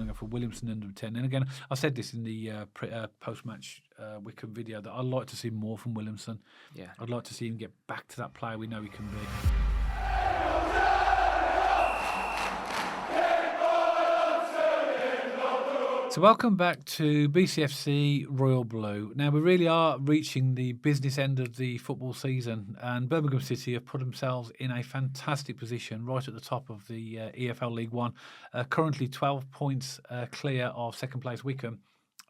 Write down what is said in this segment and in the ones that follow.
Birmingham for Williamson under 10. And again, I said this in the post-match Wickham video that I'd like to see more from Williamson. Yeah. I'd like to see him get back to that player we know he can be. So welcome back to BCFC Royal Blue. Now we really are reaching the business end of the football season, and Birmingham City have put themselves in a fantastic position right at the top of the EFL League One, currently 12 points clear of second place Wickham.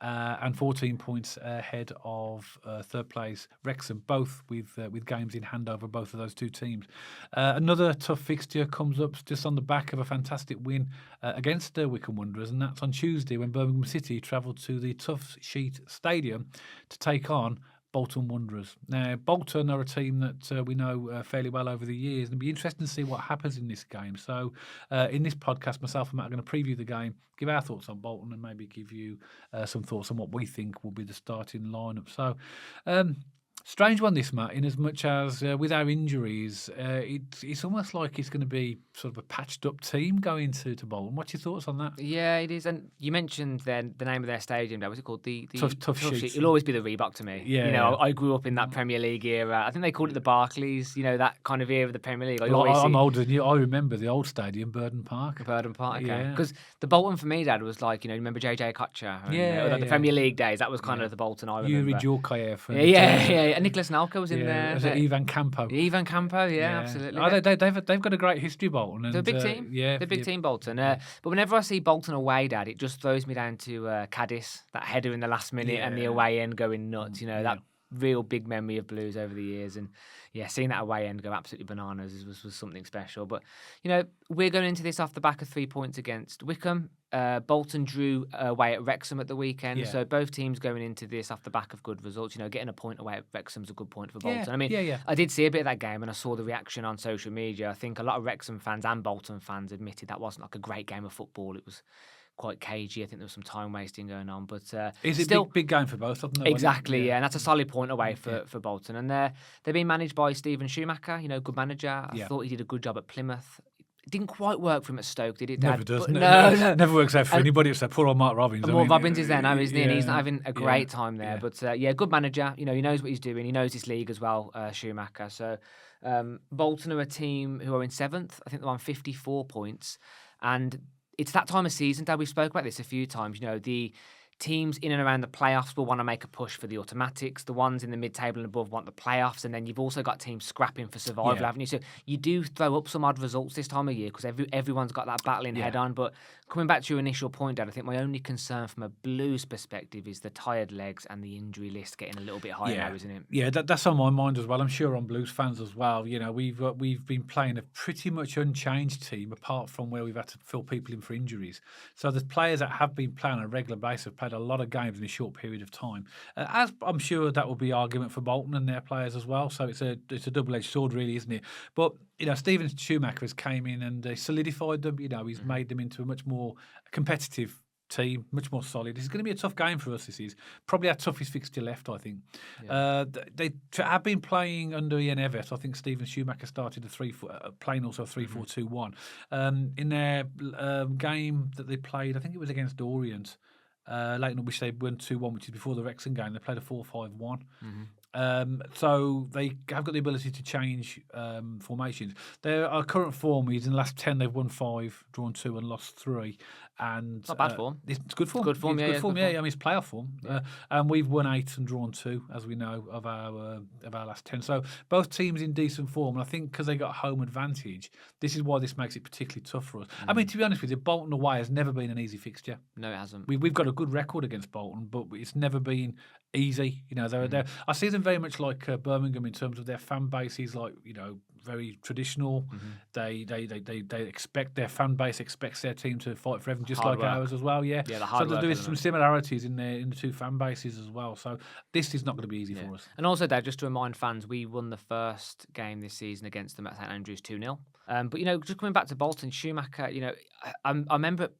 And 14 points ahead of third place Wrexham, both with games in hand over both of those two teams. Another tough fixture comes up just on the back of a fantastic win against the Wickham Wanderers, and that's on Tuesday when Birmingham City travel to the Toughsheet Stadium to take on Bolton Wanderers. Now, Bolton are a team that we know fairly well over the years, and it'll be interesting to see what happens in this game. So, in this podcast, myself and Matt are going to preview the game, give our thoughts on Bolton, and maybe give you some thoughts on what we think will be the starting lineup. So, strange one, this, Matt, in as much as with our injuries, it's almost like it's going to be sort of a patched-up team going to Bolton. What's your thoughts on that? Yeah, it is. And you mentioned then the name of their stadium. What's it called? The Toughsheet. It'll always be the Reebok to me. Yeah. You know, I grew up in that Premier League era. I think they called it the Barclays. You know, that kind of era of the Premier League. I'm older than you. I remember the old stadium, Burden Park. Burden Park, okay. Yeah. Because the Bolton for me, Dad, was like, you know, remember JJ Kocher? And, the Premier League days. That was kind of the Bolton I remember. Yuri Djorkaeff. Yeah. And Nicholas Nelka was in there. Was it Ivan Campo? Ivan Campo, yeah. Absolutely. Oh, they've got a great history, Bolton. And, they're a big team. They're a big team, Bolton. But whenever I see Bolton away, Dad, it just throws me down to Cadiz, that header in the last minute and the away end going nuts. You know, that real big memory of Blues over the years. And, seeing that away end go absolutely bananas was something special. But, you know, we're going into this off the back of 3 points against Wickham. Bolton drew away at Wrexham at the weekend. So both teams going into this off the back of good results. You know, getting a point away at Wrexham's a good point for Bolton. I mean, I did see a bit of that game and I saw the reaction on social media. I think a lot of Wrexham fans and Bolton fans admitted that wasn't like a great game of football. It was quite cagey. I think there was some time wasting going on, but is it still big game for both of them? Exactly, and that's a solid point away for Bolton. And they're being managed by Steven Scumacher. You know, good manager. I thought he did a good job at Plymouth. It didn't quite work for him at Stoke, did it, Dad? Never does. No. Never works out for anybody except poor old Mark Robbins. Robbins is there now, isn't he? And he's not having a great time there. But good manager. You know, he knows what he's doing. He knows this league as well, Schumacher. So Bolton are a team who are in 7th. I think they're on 54 points. And it's that time of season, Dad. We've spoke about this a few times. You know, the teams in and around the playoffs will want to make a push for the automatics. The ones in the mid-table and above want the playoffs, and then you've also got teams scrapping for survival, haven't you? So you do throw up some odd results this time of year because everyone's got that battling head on. But coming back to your initial point, Dad, I think my only concern from a Blues perspective is the tired legs and the injury list getting a little bit higher now, isn't it? Yeah, that's on my mind as well. I'm sure on Blues fans as well. You know, we've been playing a pretty much unchanged team apart from where we've had to fill people in for injuries. So the players that have been playing on a regular basis have played a lot of games in a short period of time. As I'm sure that will be argument for Bolton and their players as well. So it's a double-edged sword, really, isn't it? But you know, Steven Schumacher has came in and solidified them. You know, he's made them into a much more competitive team, much more solid. It's going to be a tough game for us. This is probably our toughest fixture left, I think. They have been playing under Ian Evatt. I think Steven Schumacher started playing also a 3-4-2-1. In their game that they played, I think it was against Orient. Leighton, which they won 2-1, which is before the Wrexham game. They played a 4-5-1. So they have got the ability to change formations. Their current form is in the last 10 they've won 5, drawn 2 and lost 3. And not bad form. It's good form. Good form, it's good form. I mean, it's playoff form. And we've won 8 and drawn 2, as we know, of our last 10. So both teams in decent form. And I think because they got home advantage, this is why this makes it particularly tough for us. I mean, to be honest with you, Bolton away has never been an easy fixture. No, it hasn't. We've got a good record against Bolton, but it's never been easy. You know, they're I see them very much like Birmingham in terms of their fan base is like, you know, very traditional. They expect their fan base expects their team to fight for everything, just hard like work. ours as well. So there's some similarities in the two fan bases as well. So this is not going to be easy for us. And also, Dad, just to remind fans, we won the first game this season against them at St.Andrews 2-0. But you know, just coming back to Bolton, Schumacher, you know, I remember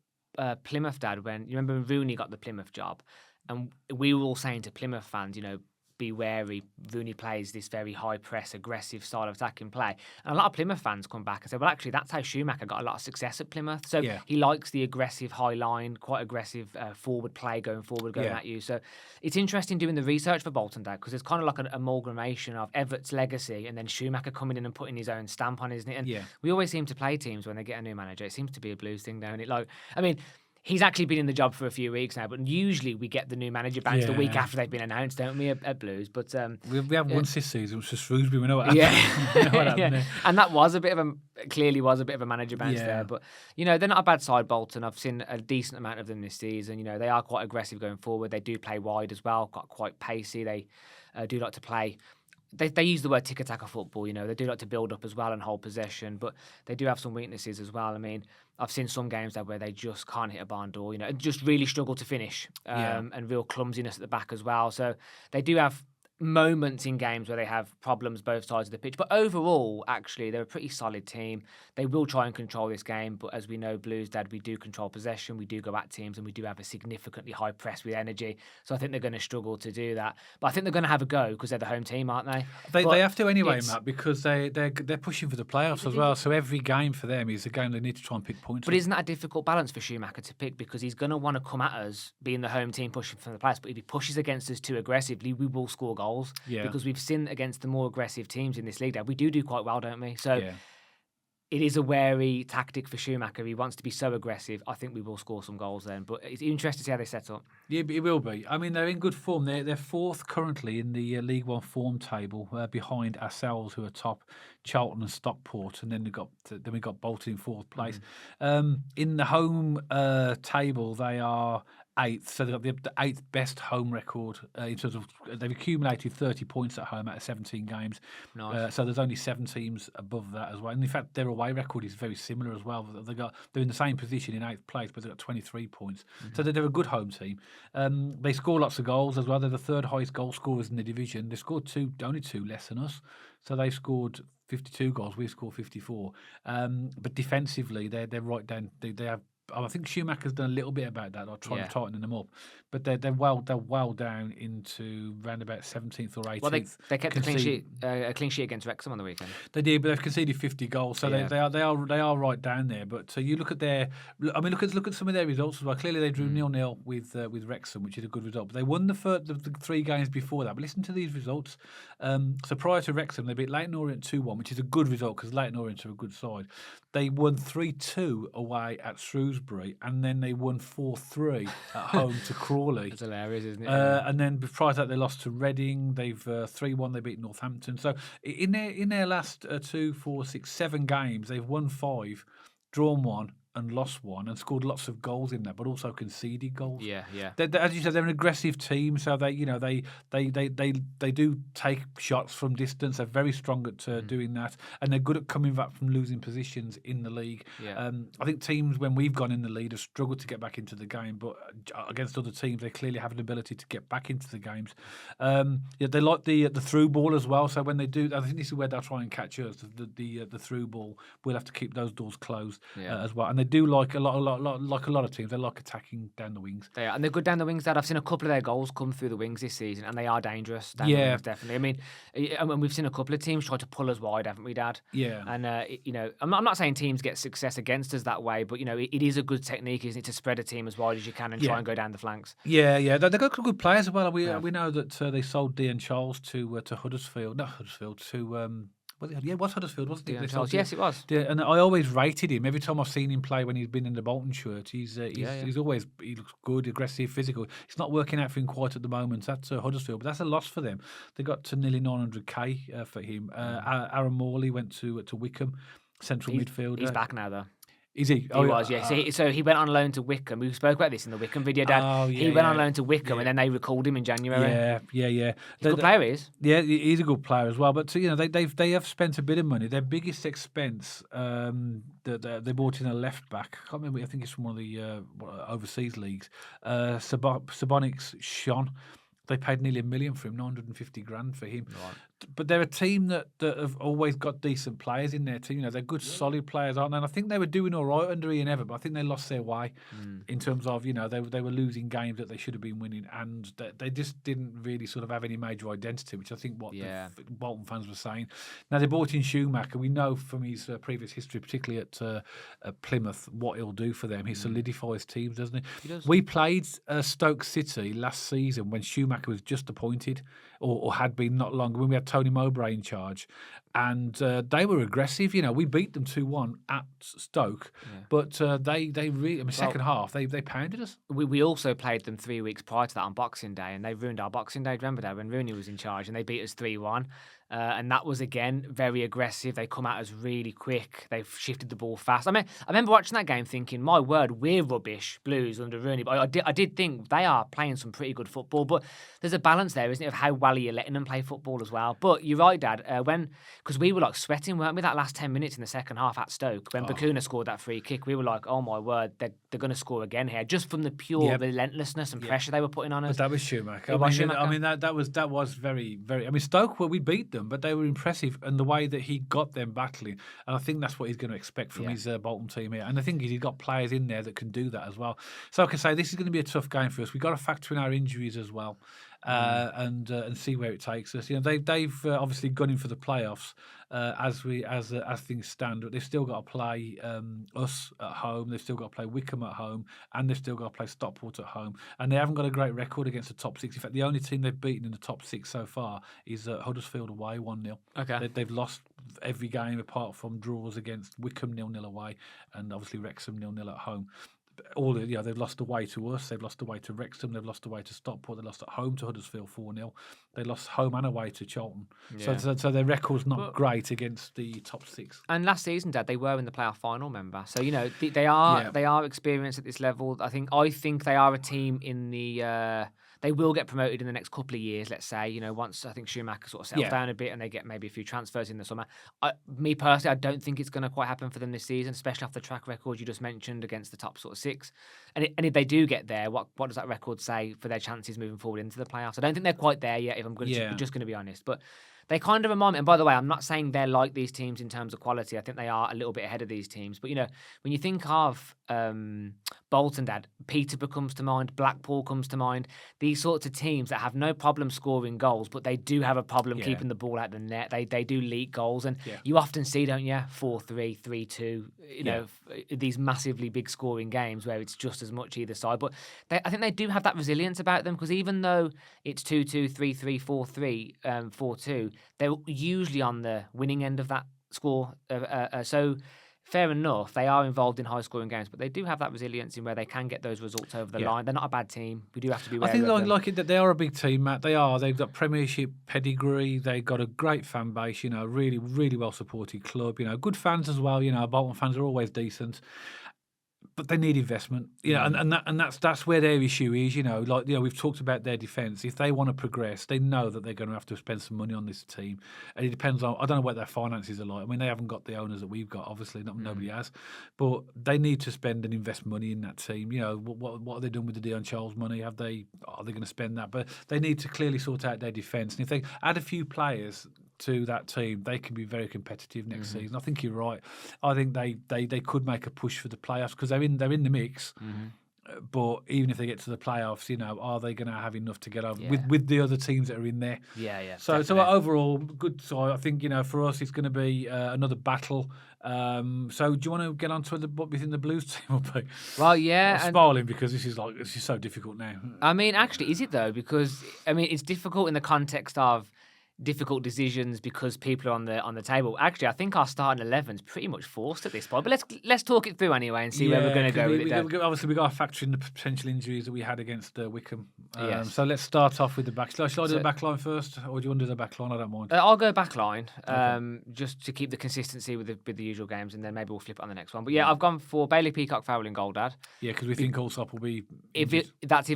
Plymouth, Dad, when Rooney got the Plymouth job, and we were all saying to Plymouth fans, you know, be wary. Rooney plays this very high press, aggressive style of attacking play. And a lot of Plymouth fans come back and say, well, actually, that's how Schumacher got a lot of success at Plymouth. So he likes the aggressive high line, quite aggressive forward play going at you. So it's interesting doing the research for Bolton, Dad, because it's kind of like an amalgamation of Everett's legacy and then Schumacher coming in and putting his own stamp on, isn't it? And we always seem to play teams when they get a new manager. It seems to be a Blues thing, don't it? Like, I mean, he's actually been in the job for a few weeks now, but usually we get the new manager bounce the week after they've been announced, don't we, at Blues? But we have once this season, which was Shrewsbury. We know what happened. We know what happened And that was clearly was a bit of a manager bounce there. But, they're not a bad side, Bolton. I've seen a decent amount of them this season. They are quite aggressive going forward. They do play wide as well, quite pacey. They do like to play. They use the word tiki-taka football, they do like to build up as well and hold possession, but they do have some weaknesses as well. I mean, I've seen some games there where they just can't hit a barn door, and just really struggle to finish, and real clumsiness at the back as well. So they do have moments in games where they have problems both sides of the pitch, but overall, actually, they're a pretty solid team. They will try and control this game, but as we know, Blues, Dad, we do control possession, we do go at teams, and we do have a significantly high press with energy, so I think they're going to struggle to do that. But I think they're going to have a go because they're the home team, aren't they? They have to anyway, Matt, because they're pushing for the playoffs as well, so every game for them is a game they need to try and pick points. But isn't that a difficult balance for Schumacher to pick, because he's going to want to come at us being the home team pushing for the playoffs, but if he pushes against us too aggressively, we will score goals. Because we've seen against the more aggressive teams in this league, we do quite well, don't we? So it is a wary tactic for Schumacher. He wants to be so aggressive. I think we will score some goals then. But it's interesting to see how they set up. Yeah, it will be. I mean, they're in good form. They're fourth currently in the League One form table, behind ourselves, who are top, Charlton and Stockport, and then we got Bolton in fourth place. In the home table, they are eighth, so they've got the eighth best home record in terms of they've accumulated 30 points at home out of 17 games. Nice. So there's only 7 teams above that as well. And in fact, their away record is very similar as well. They're in the same position in 8th place, but they've got 23 points. So they're a good home team. They score lots of goals as well. They're the third highest goal scorers in the division. They scored only two less than us. So they've scored 52 goals. We've scored 54. But defensively, they're right down. They have. I think Schumacher's done a little bit about that, or trying to tighten them up, but they're well down into round about 17th or 18th. Well, they kept a clean sheet against Wrexham on the weekend. They did, but they've conceded 50 goals, so they are right down there. But so you look at look at some of their results as well. Clearly, they drew 0-0 with Wrexham, which is a good result. But they won the 3 games before that. But listen to these results. So prior to Wrexham, they beat Leyton Orient 2-1, which is a good result because Leyton Orient are a good side. They won 3-2 away at Shrewsbury, and then they won 4-3 at home to Crawley. That's hilarious, isn't it? And then prior to that, they lost to Reading. They've 3-1. They beat Northampton. So in their last 2, 4, 6, 7 games, they've won 5, drawn 1, and lost 1, and scored lots of goals in that, but also conceded goals. Yeah. As you said, they're an aggressive team, so they do take shots from distance. They're very strong at doing that, and they're good at coming back from losing positions in the league. Yeah. I think teams when we've gone in the lead have struggled to get back into the game, but against other teams, they clearly have an ability to get back into the games. They like the through ball as well. So when they do, I think this is where they'll try and catch us. The through ball, we'll have to keep those doors closed as well. And they do like a lot of teams. They like attacking down the wings. They are, and they're good down the wings. Dad, I've seen a couple of their goals come through the wings this season, and they are dangerous. Down the wings, definitely. I mean, we've seen a couple of teams try to pull us wide, haven't we, Dad? Yeah. And I'm not saying teams get success against us that way, but it is a good technique, isn't it, to spread a team as wide as you can and try and go down the flanks. Yeah. They've got good players as well. We know that they sold Dean Charles to Huddersfield. Not Huddersfield, to it was Huddersfield, wasn't it? Yes, it was. And I always rated him. Every time I've seen him play when he's been in the Bolton shirt, he looks good, aggressive, physical. It's not working out for him quite at the moment. That's Huddersfield, but that's a loss for them. They got to nearly 900k for him. Aaron Morley went to Wickham, central midfielder. He's back now, though. Is he? He was, yeah. So he went on loan to Wickham. We spoke about this in the Wickham video, Dad. He went on loan to Wickham, and then they recalled him in January. Yeah. He's a good player, he is. Yeah, he's a good player as well. But they have spent a bit of money. Their biggest expense, they bought in a left back. I can't remember. I think it's from one of the overseas leagues. Sabonic's Sean. They paid nearly $1 million for him, 950 grand for him. but they're a team that have always got decent players in their team. They're good, solid players, aren't they? And I think they were doing all right under Ian Evatt, but I think they lost their way in terms of, they were losing games that they should have been winning, and they just didn't really sort of have any major identity, which I think what the Bolton fans were saying. Now, they brought in Schumacher. We know from his previous history, particularly at Plymouth, what he'll do for them. He solidifies teams, doesn't he? He does. We played Stoke City last season when Schumacher was just appointed, or had been not long, when we had Tony Mowbray in charge, and they were aggressive. We beat them 2-1 at Stoke, but they really, second half, they pounded us. We also played them 3 weeks prior to that on Boxing Day, and they ruined our Boxing Day. Remember that, when Rooney was in charge, and they beat us 3-1. And that was, again, very aggressive. They come at us really quick. They've shifted the ball fast. I remember watching that game thinking, my word, we're rubbish, Blues, under Rooney. But I did think they are playing some pretty good football. But there's a balance there, isn't it, of how well you're letting them play football as well. But you're right, Dad, because we were like sweating, weren't we, that last 10 minutes in the second half at Stoke. When Bakuna scored that free kick, we were like, oh my word, they're going to score again here, just from the pure relentlessness and pressure they were putting on us. But that was Schumacher. That was very, very... Stoke, we beat them, but they were impressive, and the way that he got them battling, and I think that's what he's going to expect from his Bolton team here. And the thing is, he's got players in there that can do that as well. So I can say this is going to be a tough game for us. We've got to factor in our injuries as well, and see where it takes us. They've obviously gone in for the playoffs as things stand, but they've still got to play us at home. They've still got to play Wickham at home, and they've still got to play Stockport at home. And they haven't got a great record against the top six. In fact, the only team they've beaten in the top six so far is Huddersfield away, 1-0. Okay. They've lost every game apart from draws against Wickham 0-0 away, and obviously Wrexham 0-0 at home. They've lost away to us, they've lost away to Wrexham, they've lost away to Stockport, they lost at home to Huddersfield 4-0, they lost home and away to Charlton. So their record's not great against the top six. And last season, Dad, they were in the playoff final, remember? So they are experienced at this level. I think they are a team in the. They will get promoted in the next couple of years, let's say, once I think Schumacher sort of settles down a bit and they get maybe a few transfers in the summer. Me personally, I don't think it's going to quite happen for them this season, especially after the track record you just mentioned against the top sort of six. And if they do get there, what does that record say for their chances moving forward into the playoffs? I don't think they're quite there yet, if I'm just going to be honest. But they kind of remind me, and by the way, I'm not saying they're like these teams in terms of quality. I think they are a little bit ahead of these teams. But, when you think of Bolton, Dad, Peterborough comes to mind, Blackpool comes to mind, these sorts of teams that have no problem scoring goals, but they do have a problem keeping the ball out of the net. They do leak goals, and you often see, don't you, 4-3, 3-2, these massively big scoring games where it's just as much either side. But I think they do have that resilience about them, because even though it's 2-2, 3-3, 4-3, 4-2, they're usually on the winning end of that score. So fair enough, they are involved in high-scoring games, but they do have that resilience in where they can get those results over the line. They're not a bad team. We do have to be wary of them. They are a big team, Matt. They are. They've got Premiership pedigree. They've got a great fan base. Really, really well-supported club. Good fans as well. Bolton fans are always decent. But they need investment, and that's where their issue is. We've talked about their defence. If they want to progress, they know that they're going to have to spend some money on this team, and it depends on. I don't know what their finances are like. I mean, they haven't got the owners that we've got. Obviously, nobody has, but they need to spend and invest money in that team. What are they doing with the Dion Charles money? Are they going to spend that? But they need to clearly sort out their defence, and if they add a few players to that team, they can be very competitive next season. I think you're right. I think they could make a push for the playoffs, because they're in the mix. But even if they get to the playoffs, are they going to have enough to get over with the other teams that are in there? So overall, good. So I think for us, it's going to be another battle. So do you want to get on to what we think the Blues team will be? Well, yeah, I'm smiling because this is so difficult now. I mean, actually, is it though? Because it's difficult in the context of difficult decisions because people are on the table. Actually, I think our starting 11 is pretty much forced at this point. But let's talk it through anyway and see where we're going to go with it. Obviously, we got to factor in the potential injuries that we had against Wickham. So let's start off with the back. Shall I do the back line first, or do you want to do the back line? I don't mind. I'll go back line, just to keep the consistency with the usual games, and then maybe we'll flip it on the next one. But I've gone for Bailey Peacock Farrell in goal, Dad. Yeah, because we think Allsop will be. If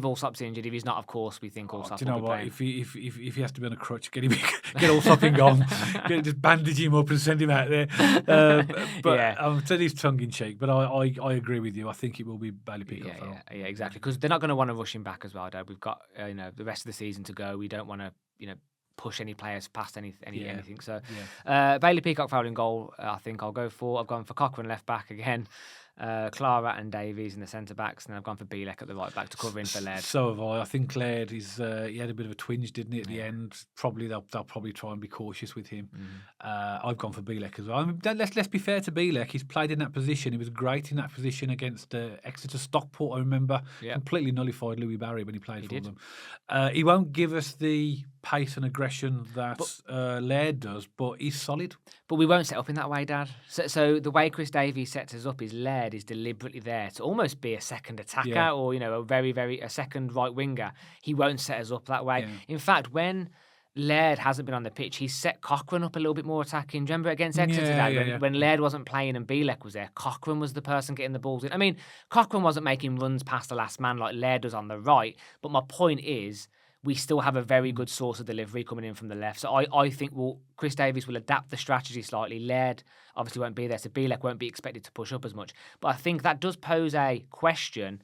Allsop's injured. If he's not, of course, we think Allsop will be playing. If he has to be on a crutch, get Allsop in goal, just bandage him up and send him out there. I'm saying he's tongue in cheek, but I agree with you. I think it will be Bailey Peacock. Yeah, exactly. Because they're not going to want to rush him back as well, Dad. We've got the rest of the season to go. We don't want to push any players past anything. So Bailey Peacock fouled in goal. I think I've gone for Cochrane left back again. Clara and Davies in the centre backs, and I've gone for Bielek at the right back to cover in for Laird. So have I. I think Laird is he had a bit of a twinge, didn't he, at the end? Probably they'll probably try and be cautious with him. I've gone for Bielek as well. I mean, let's be fair to Bielek. He's played in that position. He was great in that position against Exeter Stockport. I remember completely nullified Louis Barry when he played for them. He won't give us the pace and aggression that Laird does, but he's solid. But we won't set up in that way, Dad. So the way Chris Davies sets us up is Laird is deliberately there to almost be a second attacker or, a second right winger. He won't set us up that way. Yeah. In fact, when Laird hasn't been on the pitch, he's set Cochrane up a little bit more attacking. Do you remember against Exeter when Laird wasn't playing and Bielek was there, Cochrane was the person getting the balls in. I mean, Cochrane wasn't making runs past the last man like Laird does on the right, but my point is we still have a very good source of delivery coming in from the left. So I think Chris Davies will adapt the strategy slightly. Laird obviously won't be there, so Bielek won't be expected to push up as much. But I think that does pose a question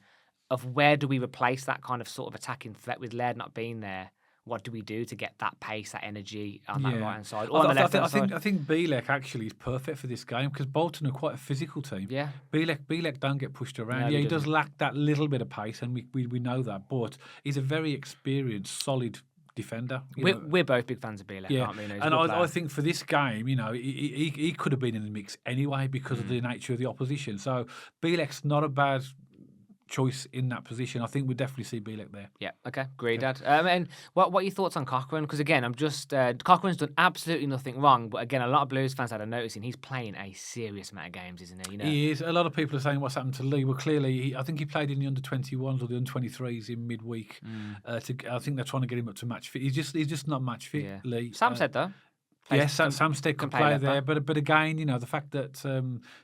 of where do we replace that kind of sort of attacking threat with Laird not being there? What do we do to get that pace, that energy on that right-hand side or on the left-hand side? I think Bielek actually is perfect for this game because Bolton are quite a physical team. Yeah. Bielek don't get pushed around. He does lack that little bit of pace, and we know that. But he's a very experienced, solid defender. We're both big fans of Bielek, aren't we? And I think for this game, he could have been in the mix anyway because of the nature of the opposition. So Bielek's not a bad choice in that position. I think we'll definitely see Bielek there. Yeah, okay, great, Dad. And what are your thoughts on Cochrane? Because again, Cochrane's done absolutely nothing wrong, but again, a lot of Blues fans had a noticing he's playing a serious amount of games, isn't he? He is. A lot of people are saying what's happened to Lee. Well, clearly, I think he played in the under-21s or the under-23s in midweek. I think they're trying to get him up to match fit. He's just not match fit, Lee. Sam said though. Yes, Samstead could play there, but again, the fact that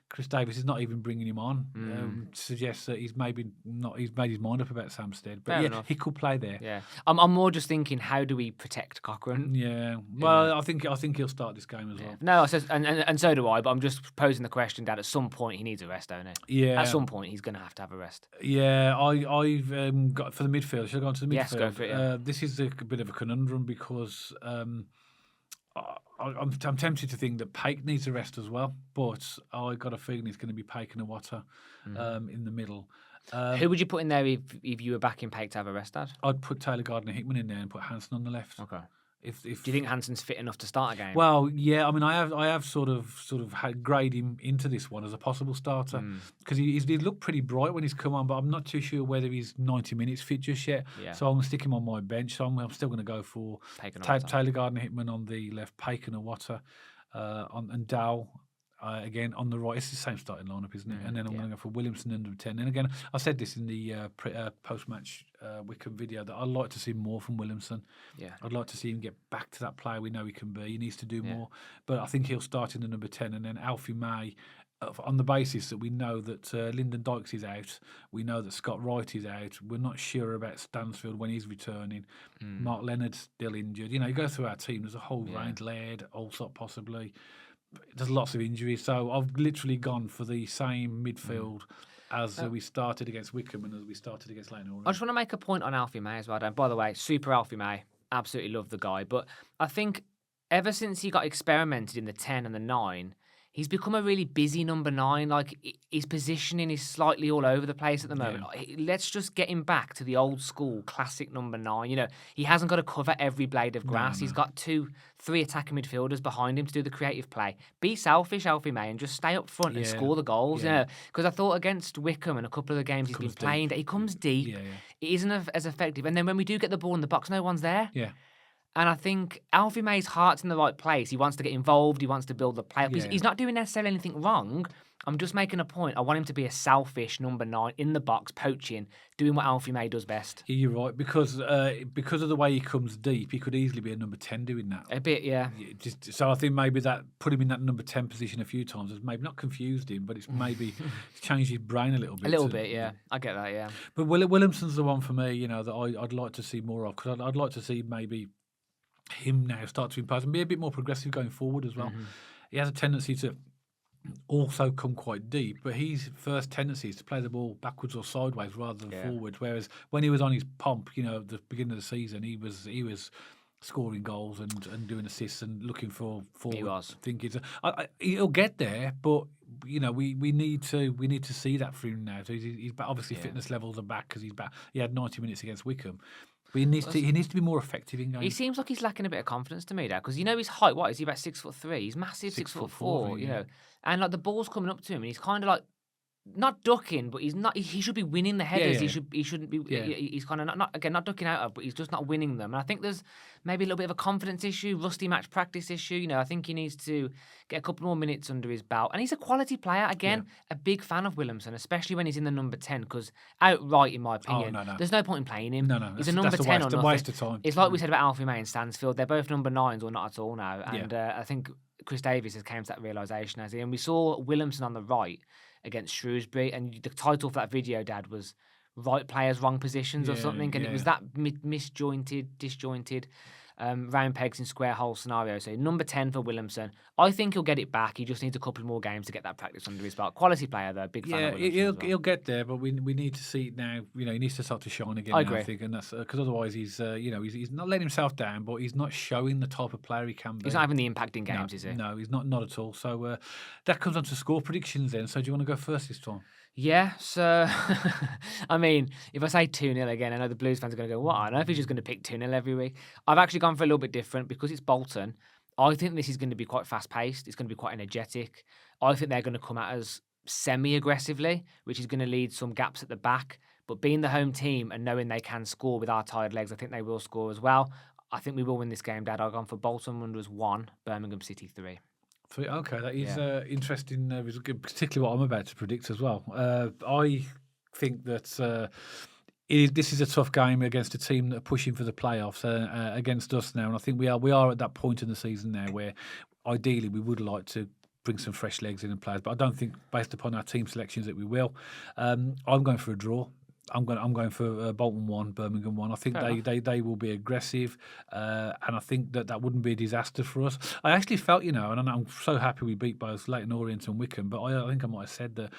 Chris Davies is not even bringing him on suggests that he's made his mind up about Samstead. But he could play there. Yeah, I'm more just thinking, how do we protect Cochrane? Yeah, well, I think he'll start this game as well. No, and so do I. But I'm just posing the question that at some point he needs a rest, don't he? Yeah, at some point he's going to have a rest. Yeah, I've got for the midfield. Should I go on to the midfield? Yes, go for it. Yeah. This is a bit of a conundrum because. I'm tempted to think that Paik needs a rest as well, but I got a feeling it's going to be Paik and Iwata in the middle. Who would you put in there if you were backing Paik to have a rest, Dad? I'd put Taylor Gardner-Hickman in there and put Hansen on the left. Okay. Do you think Hansen's fit enough to start a game? Well, yeah. I mean, I have sort of grade him into this one as a possible starter because he looked pretty bright when he's come on, but I'm not too sure whether he's 90 minutes fit just yet. Yeah. So I'm going to stick him on my bench. So I'm still going to go for Taylor Gardner-Hickman on the left, Paik and Iwata and Dow. Again, on the right, it's the same starting lineup, isn't it? And then I'm going to go for Williamson under 10. And again, I said this in the post-match Wickham video that I'd like to see more from Williamson. Yeah, I'd like to see him get back to that player we know he can be. He needs to do more. But I think he'll start in the number 10. And then Alfie May, on the basis that we know that Lyndon Dykes is out, we know that Scott Wright is out, we're not sure about Stansfield when he's returning. Mark Leonard's still injured. You go through our team, there's a whole range, Laird, Allsop possibly. There's lots of injuries, so I've literally gone for the same midfield as we started against Wickham and as we started against Leyton Orient. I just want to make a point on Alfie May as well, Dan. By the way, super Alfie May. Absolutely love the guy. But I think ever since he got experimented in the 10 and the 9, he's become a really busy number 9. Like, his positioning is slightly all over the place at the moment. Yeah. Let's just get him back to the old school classic number 9. He hasn't got to cover every blade of grass. No. He's got 2-3 attacking midfielders behind him to do the creative play. Be selfish, Alfie May, and just stay up front and score the goals. Because I thought against Wickham and a couple of the games he's been playing, he comes deep. It isn't as effective. And then when we do get the ball in the box, no one's there. Yeah. And I think Alfie May's heart's in the right place. He wants to get involved. He wants to build the play. He's not doing necessarily anything wrong. I'm just making a point. I want him to be a selfish number 9 in the box, poaching, doing what Alfie May does best. You're right, because of the way he comes deep, he could easily be a number 10 doing that. A bit, yeah. So I think maybe that put him in that number 10 position a few times has maybe not confused him, but it's maybe changed his brain a little bit. A little bit, yeah. I get that, yeah. But Williamson's the one for me, that I'd like to see more of, because I'd like to see maybe him now start to impose and be a bit more progressive going forward as well. He has a tendency to also come quite deep, but his first tendency is to play the ball backwards or sideways rather than forward. Whereas when he was on his pomp, the beginning of the season, he was scoring goals and doing assists and looking for thinking. So he'll get there, but we need to see that from him now. So he's obviously fitness levels are back because he's back. He had 90 minutes against Wickham. But he needs to be more effective in games. He seems like he's lacking a bit of confidence to me, Dad, because his height. What is he, about 6'3"? He's massive, 6'4". And like the ball's coming up to him, and he's kind of like not ducking, but he's not. He should be winning the headers. Yeah. He shouldn't be. Yeah. He's kind of not ducking out of, but he's just not winning them. And I think there's maybe a little bit of a confidence issue, rusty match practice issue. I think he needs to get a couple more minutes under his belt. And he's a quality player. Again, a big fan of Williamson, especially when he's in the number 10. Because outright, in my opinion, there's no point in playing him. No, he's a number 10 or nothing. Waste of time. It's like we said about Alfie May and Stansfield. They're both number 9s or not at all now. And I think Chris Davies has came to that realisation, has he? And we saw Williamson on the right against Shrewsbury, and the title for that video, Dad, was "Right Players, Wrong Positions" or something, and it was that disjointed, round pegs in square hole scenario. So number 10 for Williamson. I think he'll get it back. He just needs a couple more games to get that practice under his belt. Quality player, though. Big fan of Williamson. He'll get there, but we need to see it now. He needs to start to shine again. I agree. I think, and that's because otherwise he's not letting himself down, but he's not showing the type of player he can be. He's not having the impact in games, is he? No, he's not at all. So that comes on to score predictions then. So do you want to go first this time? Yeah, so, I mean, if I say 2-0 again, I know the Blues fans are going to go, what? I don't know if he's just going to pick 2-0 every week. I've actually gone for a little bit different because it's Bolton. I think this is going to be quite fast-paced. It's going to be quite energetic. I think they're going to come at us semi-aggressively, which is going to lead some gaps at the back. But being the home team and knowing they can score with our tired legs, I think they will score as well. I think we will win this game, Dad. I've gone for Bolton Wanderers 1, Birmingham City 3. Okay, that is interesting, particularly what I'm about to predict as well. I think that this is a tough game against a team that are pushing for the playoffs against us now, and I think we are at that point in the season now where ideally we would like to bring some fresh legs in and players, but I don't think based upon our team selections that we will. I'm going for a draw. I'm going for Bolton 1, Birmingham 1. I think they will be aggressive, and I think that wouldn't be a disaster for us. I actually felt, and I'm so happy we beat both Leyton Orient and Wickham, but I think I might have said that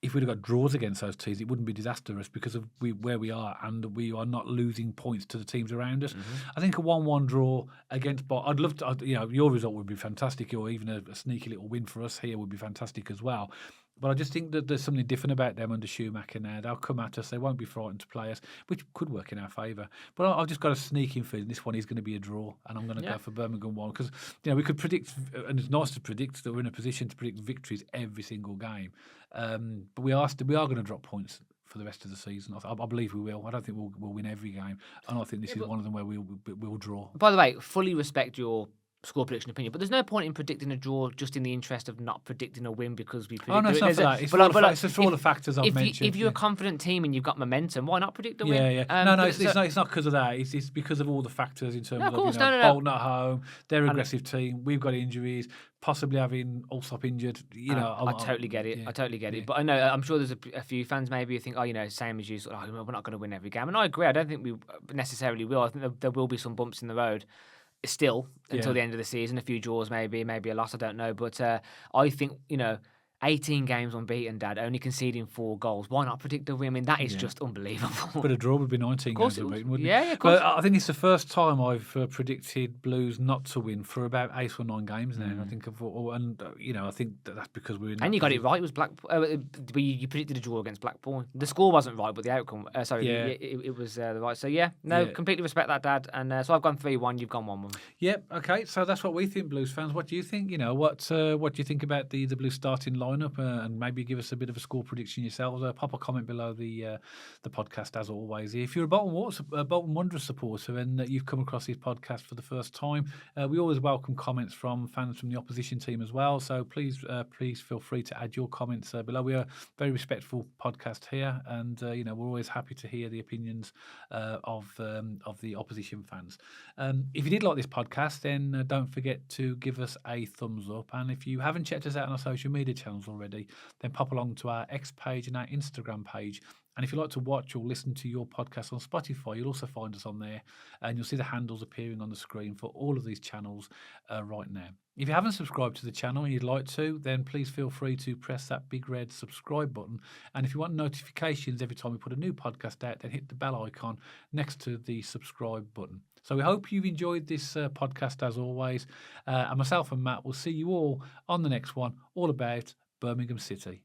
if we'd have got draws against those teams, it wouldn't be disastrous because of where we are and we are not losing points to the teams around us. Mm-hmm. I think a 1-1 draw against Bolton, I'd love to, your result would be fantastic, or even a sneaky little win for us here would be fantastic as well. But I just think that there's something different about them under Schumacher now. They'll come at us. They won't be frightened to play us, which could work in our favour. But I've just got a sneaking feeling this one is going to be a draw, and I'm going to go for Birmingham 1 because we could predict, and it's nice to predict that we're in a position to predict victories every single game. But we are going to drop points for the rest of the season. I believe we will. I don't think we'll win every game, and I think this is one of them where we'll draw. By the way, fully respect your score prediction opinion, but there's no point in predicting a draw just in the interest of not predicting a win because we predict it's not for that. It's for all the factors I've mentioned. If you're a confident team and you've got momentum, why not predict a win? It's not because of that. It's because of all the factors in terms of Bolton at home, they're an aggressive team, we've got injuries, possibly having Allsop injured. I totally get it. I totally get it. But I know I'm sure there's a few fans maybe who think, same as you, we're not going to win every game, and I agree. I don't think we necessarily will. I think there will be some bumps in the road still until the end of the season, a few draws maybe a loss, I don't know, but I think 18 games unbeaten, Dad, only conceding 4 goals. Why not predict a win? I mean, that is just unbelievable. But a draw would be 19 games unbeaten, wouldn't it? Yeah, of course. But I think it's the first time I've predicted Blues not to win for about 8 or 9 games now. I think, I think that's because we're in. And you got it right. It was you predicted a draw against Blackpool. The score wasn't right, but the outcome. It was the right. So completely respect that, Dad. And so I've gone 3-1. You've gone 1-1. Yep. Okay. So that's what we think, Blues fans. What do you think? What do you think about the Blues starting lineup? And maybe give us a bit of a score prediction yourselves. Pop a comment below the podcast as always. If you're a Bolton Wanderers supporter and you've come across this podcast for the first time, we always welcome comments from fans from the opposition team as well. So please feel free to add your comments below. We are a very respectful podcast here, and we're always happy to hear the opinions of the opposition fans. If you did like this podcast, then don't forget to give us a thumbs up. And if you haven't checked us out on our social media channels already, then pop along to our X page and our Instagram page And if you like to watch or listen to your podcast on Spotify, you'll also find us on there, and you'll see the handles appearing on the screen for all of these channels right now. If you haven't subscribed to the channel and you'd like to, then please feel free to press that big red subscribe button. And if you want notifications every time we put a new podcast out, then hit the bell icon next to the subscribe button. So we hope you've enjoyed this podcast as always. And myself and Matt will see you all on the next one, all about Birmingham City.